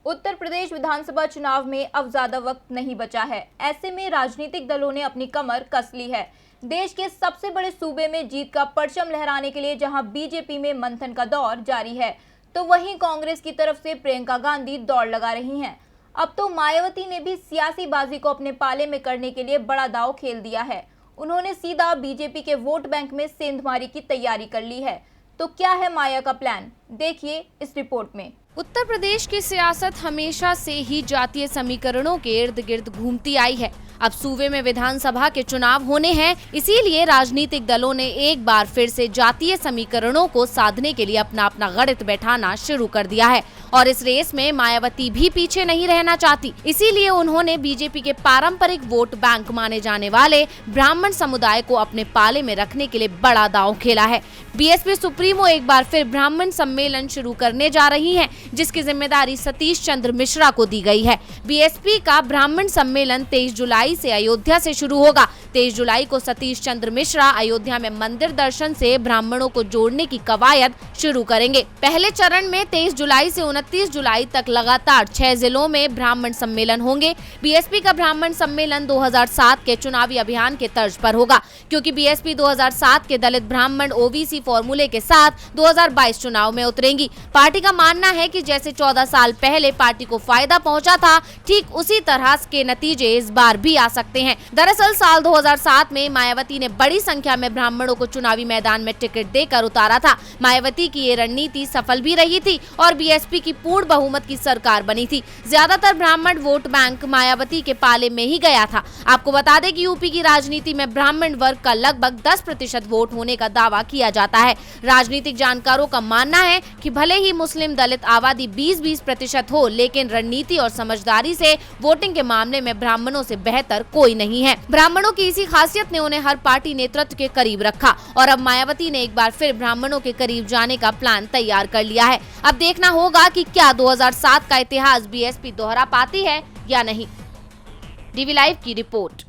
उत्तर प्रदेश विधानसभा चुनाव में अब ज्यादा वक्त नहीं बचा है। ऐसे में राजनीतिक दलों ने अपनी कमर कस ली है। देश के सबसे बड़े सूबे में जीत का परचम लहराने के लिए जहां बीजेपी में मंथन का दौर जारी है, तो वहीं कांग्रेस की तरफ से प्रियंका गांधी दौड़ लगा रही हैं। अब तो मायावती ने भी सियासी बाजी को अपने पाले में करने के लिए बड़ा दांव खेल दिया है। उन्होंने सीधा बीजेपी के वोट बैंक में सेंधमारी की तैयारी कर ली है। तो क्या है माया का प्लान, देखिए इस रिपोर्ट में। उत्तर प्रदेश की सियासत हमेशा से ही जातीय समीकरणों के इर्द गिर्द घूमती आई है। अब सूबे में विधानसभा के चुनाव होने हैं, इसीलिए राजनीतिक दलों ने एक बार फिर से जातीय समीकरणों को साधने के लिए अपना अपना गणित बैठाना शुरू कर दिया है। और इस रेस में मायावती भी पीछे नहीं रहना चाहती। इसीलिए उन्होंने बीजेपी के पारंपरिक वोट बैंक माने जाने वाले ब्राह्मण समुदाय को अपने पाले में रखने के लिए बड़ा दांव खेला है। बीएसपी सुप्रीमो एक बार फिर ब्राह्मण सम्मेलन शुरू करने जा रही हैं, जिसकी जिम्मेदारी सतीश चंद्र मिश्रा को दी गई है। बीएसपी का ब्राह्मण सम्मेलन 23 जुलाई से अयोध्या से शुरू होगा। 23 जुलाई को सतीश चंद्र मिश्रा अयोध्या में मंदिर दर्शन से ब्राह्मणों को जोड़ने की कवायद शुरू करेंगे। पहले चरण में 23 जुलाई से 29 जुलाई तक लगातार 6 जिलों में ब्राह्मण सम्मेलन होंगे। बीएसपी का ब्राह्मण सम्मेलन 2007 के चुनावी अभियान के तर्ज पर होगा, क्योंकि बीएसपी 2007 के दलित ब्राह्मण ओबीसी फॉर्मूले के साथ 2022 चुनाव में उतरेंगी। पार्टी का मानना है कि जैसे 14 साल पहले पार्टी को फायदा पहुंचा था, ठीक उसी तरह के नतीजे इस बार भी आ सकते हैं। दरअसल साल 2007 में मायावती ने बड़ी संख्या में ब्राह्मणों को चुनावी मैदान में टिकट देकर उतारा था। मायावती की ये रणनीति सफल भी रही थी और बीएसपी की पूर्ण बहुमत की सरकार बनी थी। ज्यादातर ब्राह्मण वोट बैंक मायावती के पाले में ही गया था। आपको बता दें कि यूपी की राजनीति में ब्राह्मण वर्ग का लगभग 10% वोट होने का दावा किया जाता है। राजनीतिक जानकारों का मानना है कि भले ही मुस्लिम दलित आबादी 20-20% हो, लेकिन रणनीति और समझदारी से वोटिंग के मामले में ब्राह्मणों से बेहतर कोई नहीं है। ब्राह्मणों की इसी खासियत ने उन्हें हर पार्टी नेतृत्व के करीब रखा और अब मायावती ने एक बार फिर ब्राह्मणों के करीब जाने का प्लान तैयार कर लिया है। अब देखना होगा कि क्या 2007 का इतिहास बीएसपी दोहरा पाती है या नहीं। डीवी लाइव की रिपोर्ट।